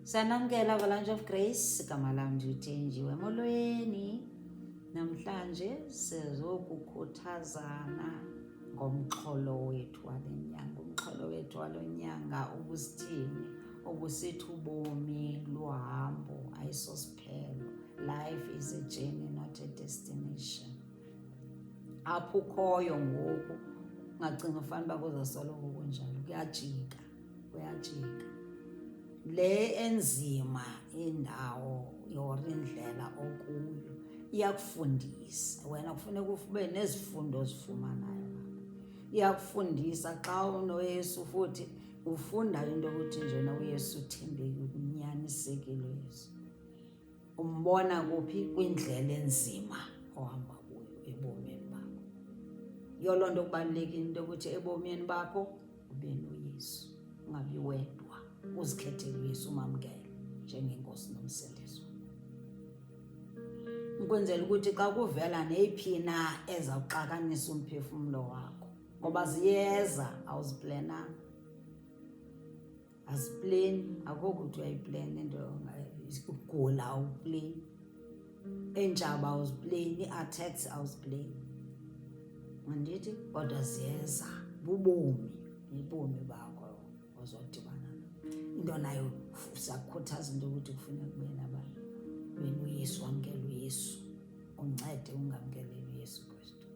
Sanamkela kwa-Lunch of Grace, igama lam ndithenjiwe molweni. Namhlanje sizokukhuthazana ngomxholo wethu wale nyanga. Umxholo wethu wale nyanga ubusithini? Ubusithi ubomi luhambo ayisosiphelo. Life is a journey, not a destination. Apho ukhoyo ngoku ungacinga ufanele uba kuzosoloko kunjalo, kuyajika. Le enzima indawo indlela okuyo iyakufundisa. Wena kufuneka ube nezifundo ozifumanayo lapha. Iyakufundisa xa unoYesu, futhi ufunda into yokuthi njena uYesu uthembekile, unyanisekile uYesu. Umbona kuphi? Kwindlela enzima ohamba kuyo ebomini bakho. Yiyo loo nto kubalulekile into yokuthi ebomini bakho ube noYesu, ungabi wedwa. Uzikhethele uYesu, umamkele njengenkosi nomsindisi. Ukwenzela ukuthi xa kuvela neyiphi na ezawuxakanisa umphefumlo wakho, ngoba ziyeza, awuziplenanga. Azipleni, akho ukuthi uyayiplena into ukugula awupleni, iintshaba awuzipleni, ii-attacks awuzipleni. Andithi? Kodwa ziyeza, bubomi, ubomi bakho ozodibana nabo. Into nayo siyakukhuthaza into yokuthi kufuneka kube nabantu, ube noYesu, wamkele uYesu, uncede ungamkeleli uYesu Kristu.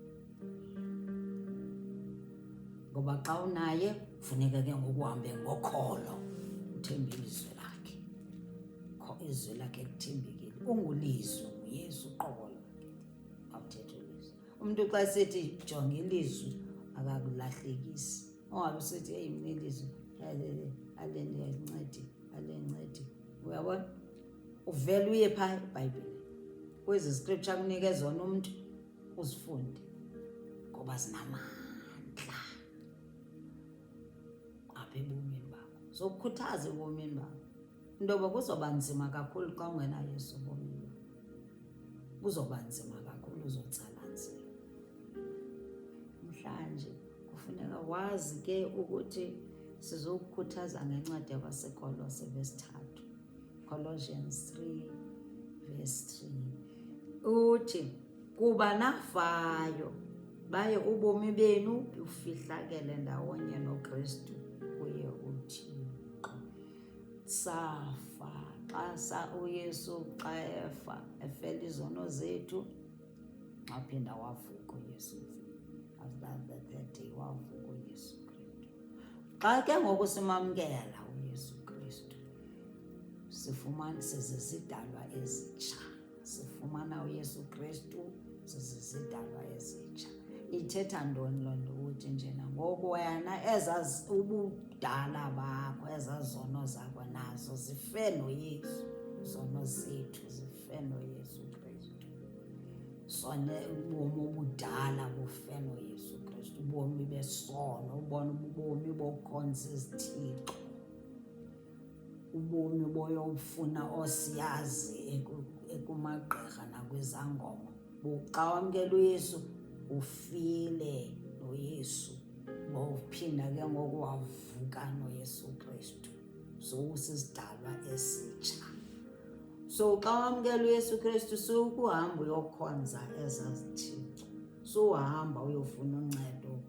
Ngoba xa unaye kufuneka ke ngoku uhambe ngokholo, uthembe ilizwi lakhe. Izwi lakhe lithembekile, ungulizwi nguYesu uqobo lakhe, awuthethe ilizwi. Umntu xa esithi jonga ilizwi akakulahlekisi. Ungabe usithi hey mna ilizwi alencedi. Uyabona? Uvele uye phaa eBhayibhileni, kwezi scripture kunika zona umntu uzifunde, ngoba zinamandla apha ebomini bakho. So kukhuthaze ebomini bakho into yoba kuzoba nzima kakhulu xa ungenaYesu ebomini bakho. Kuzoba nzima kakhulu, uzotsala nzima. Namhlanje kufuneka wazi ke ukuthi sizokukhuthaza ngencwadi yakwaseKolose verse 3, Colossians 3 verse 3. Uthi kuba nafayo baye ubomi benu bufihlakele ndawonye noKristu kuye uThixo. Safa uYesu xa efela izono zethu, waphinda wavuka uYesu. After the third day wavuka uYesu Kristu. Xa ke ngoku simamkela uYesu Kristu, sifumana sizizidalwa ezitsha. Sifumana uYesu Kristu, sizizidalwa ezitsha. Ithetha ntoni loo nto? Ukuthi njena ngoku wena ubudala bakho, ezazono zakho nazo zife noYesu. Zono zethu zife noYesu Kristu. Sona ubomi obudala bufe noYesu Kristu, ubomi besono, ubomi bokukhonza izithixo, ubomi boyofuna osiyazi ekumagqirha nakwizangoma. Xa wamkela uYesu ufile noYesu, bophinda ke ngoku wavuka noYesu Kristu. So usisidalwa esitsha. So xa wamkela uYesu Kristu sukuhamba uyokhonza ezazithixo, suhamba uyofuna uncedo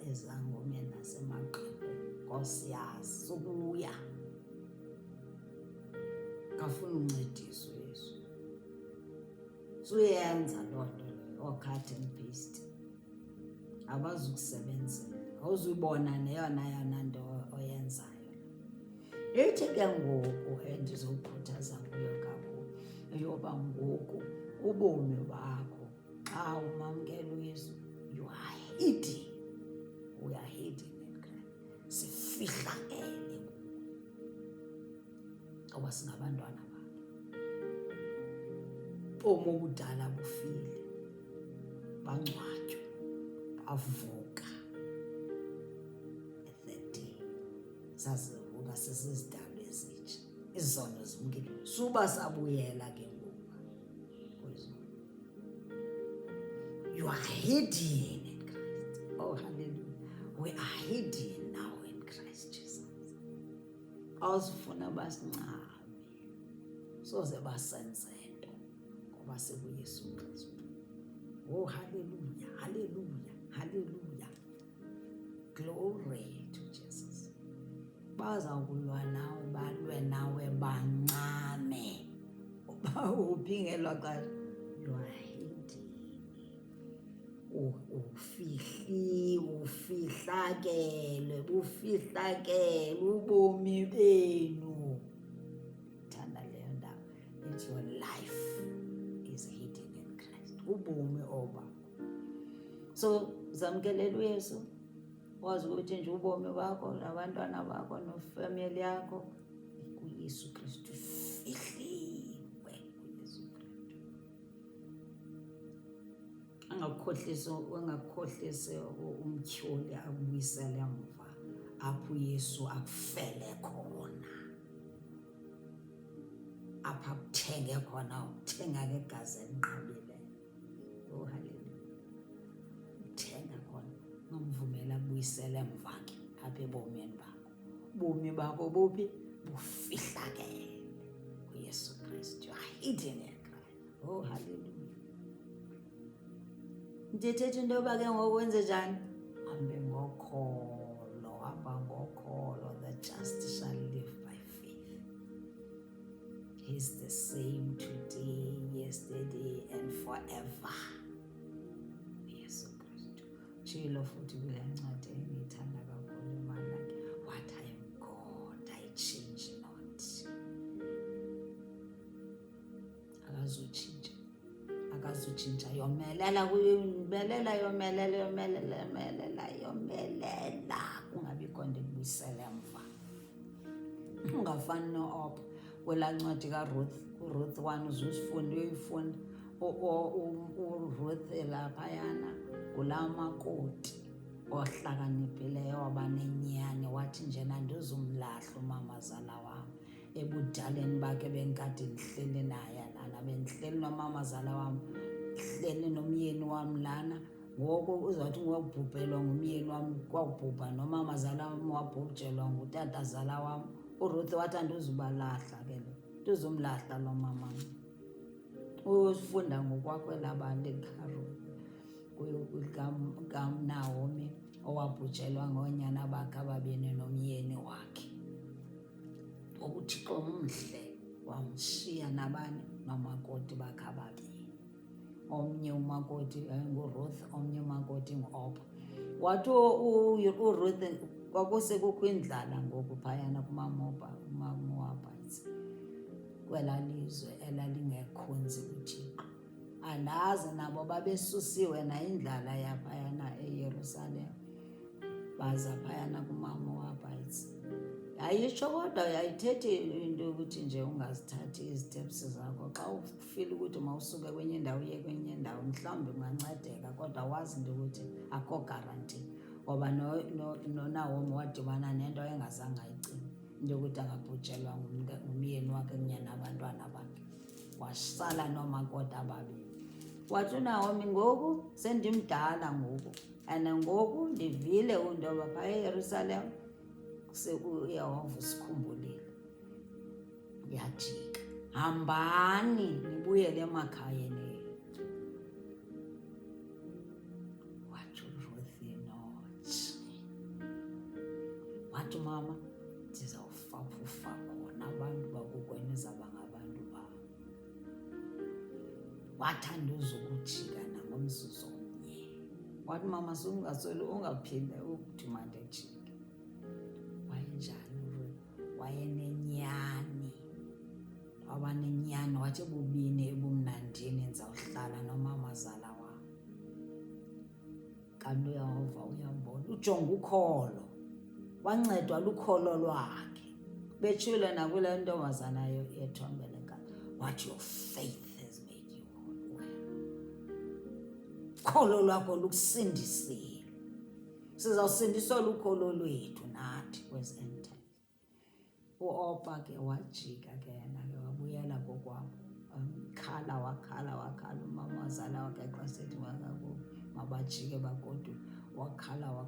ezangomeni nasemagqirheni, ngosiyazi sukuya. Kafuna uncediswa uYesu, suyenza loo nto leyo, cut and paste. Abazukusebenzela, awuzuyibona neyona nto oyenzayo. Ithi ke ngoku endizokukhuthaza kuyo kakhulu eyoba ngoku ubomi bakho xa umamkela uYesu, you are hidden. We are hidden in Christ. Sifihlakele ngoba singabantwana bakhe. Ubomi obudala bufile, bangcwatywa, bavuka. The day sazivuka sesizidalwa ezitsha, izono zimkile, suba sabuyela ke ngoku kwezono. You are hidden in Christ. Oh hallelujah. We are hidden now in Christ Jesus. Awuzifuna basincabe soze basenze nto ngoba sekuYesu Kristu. Oh, hallelujah, hallelujah, hallelujah. Glory to Jesus. Bazawukulwa nawe, balwe nawe, bancame. Uphingelwa xa you are hidden. Ufihlakele ubomi benu. Thanda leyo ndawo. It's your life is hidden in Christ. Ubomi obakho. So zamkelela uYesu. Wazi ukuthi nje ubomi bakho nabantwana bakho nofamily yakho kuYesu Kristu. Fihliwe kuYesu Kristu. Ungakhohlisi umtyholi akubuyisele emva apho uYesu akufele khona. Apha akuthenge khona, uthenga ngegazi elinqabileyo. Oh, hallelujah. Uthenga khona, ungamvumela abuyisele emva ke apha ebomini bakho. Ubomi bakho buphi? Bufihlakele kuYesu Kristu. You are hidden in Christ. Oh, hallelujah. Ndithetha into yoba ke ngoku wenze njani? Hambe ngokholo, hamba ngokholo. The just shall live by faith. He's the same today, yesterday, and forever. Yesu Kristu. Tshilo futhi kule ncwadi engiyithanda kakhulu imali yakhe. What I am God, I change not. Akazutshintsha. Akazutshintsha. Yomelela kungabikho nto ekubuyisela emva. Ungafani no-Opa kwelaa ncwadi kaRuth, uRuth 1 uzusifunda uyoyifunda. uRuth laphayana kulaa makoti ohlakaniphileyo waba nenyani, wathi njena ndizumlahla umamazala wam. Ebudaleni bakhe benkade ndihleli naye lana, bendihleli nomamazala wam, ndihleli nomyeni wam lana. Ngoku uzawuthi ngokubhubhelwa ngumyeni wam, kwakubhubha nomamazala wam, wabhubjelwa ngutatazala wam. uRuth wathi andizubalahla ke lo, ndizumlahla lo mama. Usifunda ngokwakwelaba kaNaomi owabhujelwa ngoonyana bakhe ababini nomyeni wakhe. UThixo umhle wamshiya nabani? Nomakoti bakhe ababini. Omnye umakoti nguRuth, omnye umakoti nguOpa. Wathi uRuth kwakusekukho indlala ngoku phayana kumaMoabites, kwelaa lizwe elalingekhonzi kuThixo. Andazi nabo babesusiwe nayindlala yaphayana eYerusalem, baza phayana kumaMoabites. Yayitsho kodwa yayithethi into yokuthi nje ungazithathi iziteps zakho. Xa ufile ukuthi mawusuke kwenye indawo uye kwenye indawo, mhlawumbi ungancedeka, kodwa wazi into yokuthi akho guarantee. Ngoba noNaomi wadibana nento engazange ayicinge, into yokuthi angabhujelwa ngumyeni wakhe kunye nabantwana bakhe, wasala noomakoti ababini. Wathi uNaomi, ngoku sendimdala ngoku, and ngoku ndivile into yoba phaya eYerusalem uyehova usikhumbulile. Yajika, hambani nibuyele emakhayeni. Wathi uRuth nothi, wathi mama, ndizawufaphufa khona, abantu bakokwenu izawuba ngabantu bam. Wathi andizukujika nangomzuzu omnye. Wathi mama, sungasweli ungaphinde ukuthi mandijike. Wayenjani uRuth? Wayenenyani. Waba nenyani, wathi bubini ebumnandini ndizawuhlala nomamazala wam. Kanti uYehova uyambona, ujonga ukholo, wancedwa lukholo lwakhe. Betshilo nakule ntombazana yethombeleka, wathi your faith has made you well. Ukholo lwakho lukusindisile. Sizawusindiswa lukholo lwethu nathi kwezi end time. uOpa ke wajika ke yena ke wabuyela kokwabo. Wakhala umamazala wakhe xa sethi wakakubo mabajike bagoduke. Wakhala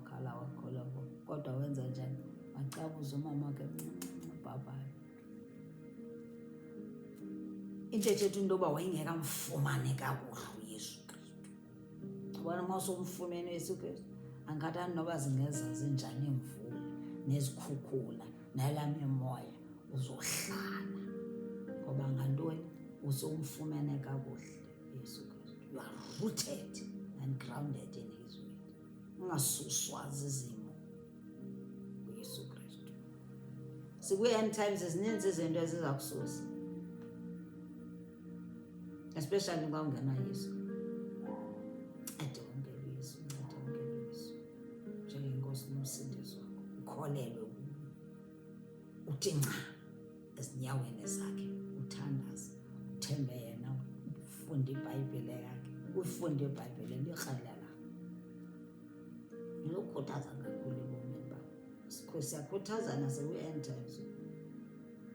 kodwa wenza njani? Wacabuza umama wakhe mncinci bhabhayo. into ethetha into yoba wayengekamfumane kakuhle uYesu Kristu. Ubona uma usumfumene uYesu Kristu, angathani noba zingeza zinjani iimvula nezikhukhula nalaa mimoya uzohlala. Ngoba ngantoni? Usumfumene kakuhle uYesu Kristu. You are rooted and grounded in his word. Ungasuswa zizimo uYesu Kristu. Sikwi-end times zininzi izinto eziza kususa, especially xa ungena Yesu. Ade ungena uYesu, ade ungena uYesu njengenkosi nomsindisi wakho, ukholelwe kuye, uthi nca ezinyaweni zakhe, uthandaze, uthembe yena, ufunde iBhayibhile yakhe, ufunde iBhayibhile likrala lakho. Liyokhuthaza kakhulu ebomini bakho. Siyakhuthazana sikwi-end times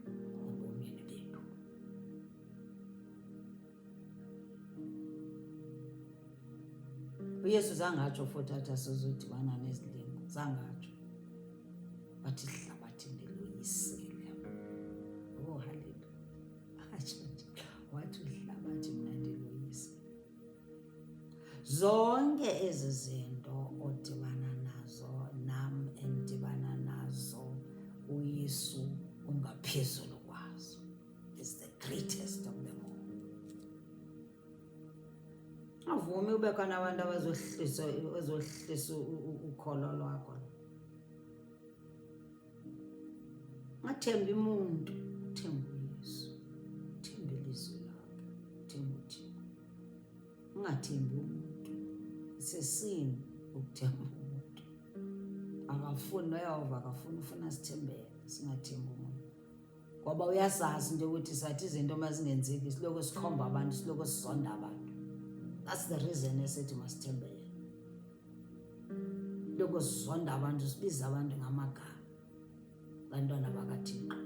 ebomini bethu. uYesu zangatsho futhi athi asizodibana nezilimo, zangatsho wathi ihlabathi ndiloyisile. Oh, haleluya. Atsho nje wathi ihlabathi mna ndiloyisile. Zonke ezi zinto odibana nazo, nam endibana nazo, uYesu ungaphezulu kwazo. Is the greatest of them all. Avumi ube khona abantu abazohlisa ukholo lwakho. Ungathembi umuntu, themba uYesu, themba ilizwi lakhe, themba uThixo. Ungathembi umuntu, sesini ukuthemba umuntu. Akafuni noYehova, akafuni, ufuna sithembe yena, singathembi umuntu. Ngoba uyasazi into ukuthi sathi izinto mazingenzeki siloko sikhomba abantu, siloko sisonda abantu. That's the reason esithi masithembe yena. Siloko sisonda abantu, sibiza abantu ngamagama, bantwana bakaThixo.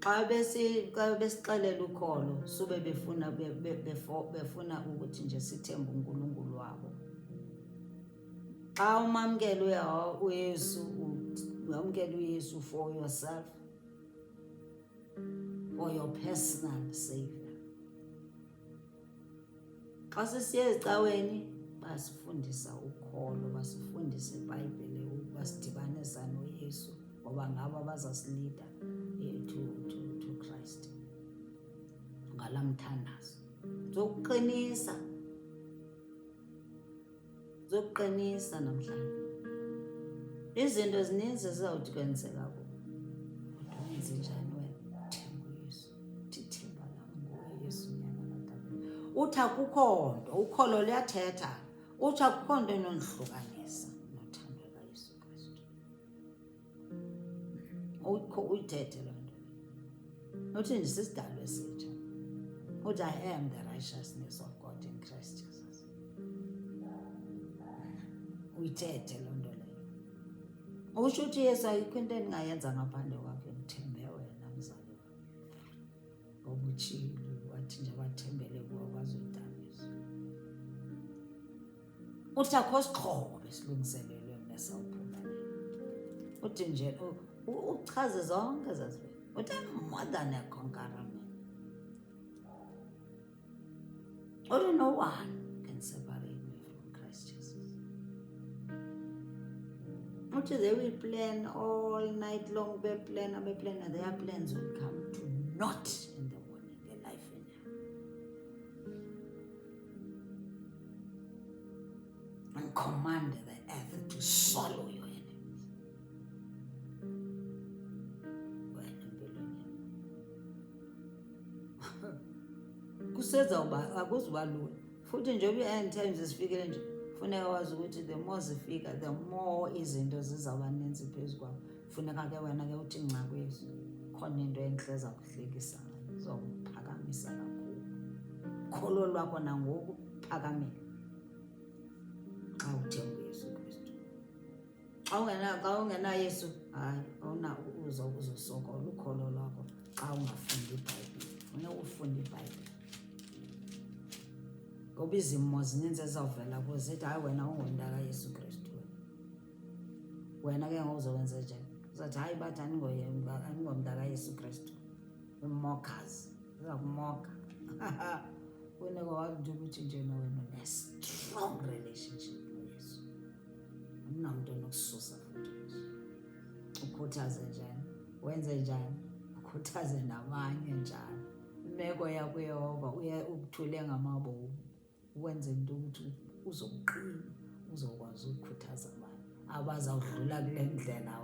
Xa besixelela ukholo sube befuna ukuthi nje sithembe uNkulunkulu wabo. Xa umamkela uYesu, uyamkela uYesu for yourself, for your personal savior. Xa sisiya ezicaweni basifundisa ukholo, basifundisa iBhayibhile, basidibanisa noYesu, ngoba ngabo abazasilida to Christ ngala mthandazo. Zokuqinisa namhlanje. Izinto zininzi zizawuthi kwenzeka kuwe. Wenze njani wena? Themba uYesu. Thithemba lam nguYesu nyana kaDavida. Uthi akukho nto, ukholo luyathetha. Uthi akukho nto enondihlukanisa nothando lukaYesu Kristu. Uyithethe loo nto. Uthi ndisisidalwa esitsha. Uthi I am the righteousness of God in Christ Jesus. Uyithethe loo nto leyo. Usho uthi Yesu ayikho into endingayenza ngaphandle kwakhe, ndithembe wena mzali wami. Ngoba utshilo wathi nje bathembele kuwe bazodaniswa. Uthi akho sixhobo esilungiselelwe mna sawuphumelela. Uthi nje uchaze zonke zazibe. Uthi I'm more than a conqueror man. Only no one can separate me from Christ Jesus. Uthi they will plan all night long, they plan, and their plans will come to naught in the morning, their life in hell. And command the earth to swallow your enemies. Kusenza uba akuzuba lula. Futhi njengoba i-end times zifikile nje, funeka wazi ukuthi the more zifika, the more izinto zizawuba ninzi phezu kwakho. Funeka ke wena ke uthi nca kwezo. Khona into enhle eza kuhlekisa, izokuphakamisa kakhulu. Kholo lwakho nangoku phakamile. Xa uthemba uYesu Kristu. Xa ungena Yesu, hayi uzosokola ukholo lwakho xa ungafundi iBhayibhile. Funeka ufunde iBhayibhile. Ngoba izimo zininzi ezizawuvela kuwe zithi hayi wena ungomntaka Yesu Kristu. Wena ke ngowuzowenza njani? Uzathi hayi bathi andingomntaka Yesu Kristu. Mockers. uzakumoka. Kufuneka wazi ukuthi nje wena une-strong relationship noYesu. Akunamuntu onokususa futhi kuso. Ukhuthaze njani, wenze njani, ukhuthaze nabanye njalo. Imeko yakho Yehova ukuthule ngamabomu, wenze into ukuthi uzoqina, uzokwazi ukukhuthaza abantu abazawudlula kule ndlela